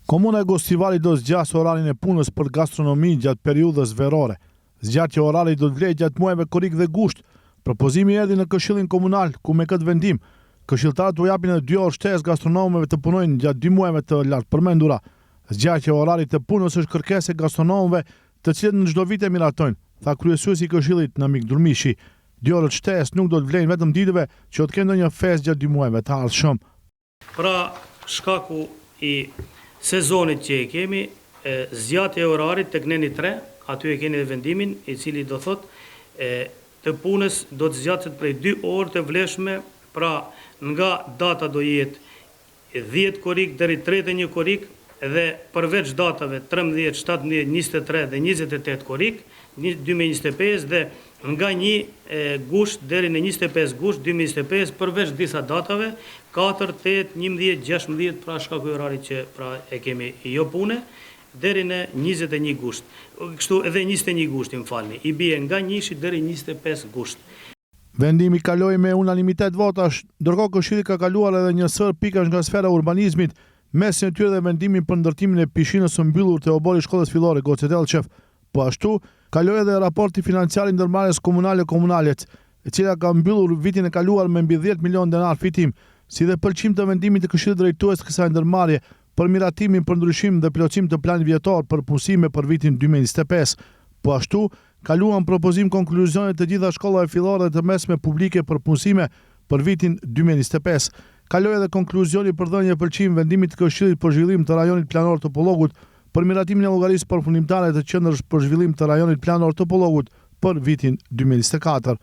Komuna e Gostivarit do zgjasë orarin e punës për gastronomi gjatë periudhës verore. Zgjatja e orarit do të vlejë gjatë muajve korrik dhe gusht. Propozimi erdhi në Këshillin Komunal, ku me këtë vendim, këshilltarët u japin 2 orë shtesë gastronomëve të punojnë gjatë 2 muajve të lartë përmendura. Zgjatja e orarit të punës është kërkesë e gastronomëve, të cilët në çdo vit e miratojnë, tha kryesuesi i Këshillit Namik Durmishi. 2 orët shtesë nuk do të vlejnë vetëm ditëve që do të kenë ndonjë festë gjatë 2 muajve të ardhshëm. Pra shkaku i sezonit që e kemi, zgjatja e orarit tek neni 3, aty e keni dhe vendimin, i cili do thot të punës do të zgjatet prej 2 orë të vlefshme, pra nga data do jetë 10 korrik deri 31 korrik dhe përveç datave 13, 17, 23 dhe 28 korrik 2025 dhe nga 1 gusht deri në 25 gusht 2025 përveç disa datave 4, 8, 11, 16 pra shkaku i orarit që pra e kemi jo pune deri në 21 gusht. Kështu edhe 21 gusht, më falni, i bie nga 1 deri 25 gusht. Vendimi kaloi me unanimitet votash, ndërkohë Këshilli ka kaluar edhe një sër pikash nga sfera urbanizmit, mesin e tyre dhe vendimin për ndërtimin e pishinës së mbyllur të obori shkollës fillore Goce Delçev. Po ashtu, kaloi edhe raporti financiar i ndërmarrjes komunale, e cila ka mbyllur vitin e kaluar me mbi 10 milion denar fitim, si dhe pëlqim të vendimit të Këshillit Drejtues të kësaj ndërmarrje për miratimin për ndryshim dhe plotësim të planit vjetor për punësime për vitin 2025. Po ashtu, kaluan propozim konkluzionet të gjitha shkollave fillore dhe të mesme publike për punësime për vitin 2025. Kaloi edhe konkluzioni për dhënje pëlqim vendimit të Këshillit për zhvillim të rajonit planor të Pollogut për miratimin e llogarisë përfundimtare të qendrës për zhvillim të rajonit planor të Pollogut për vitin 2024.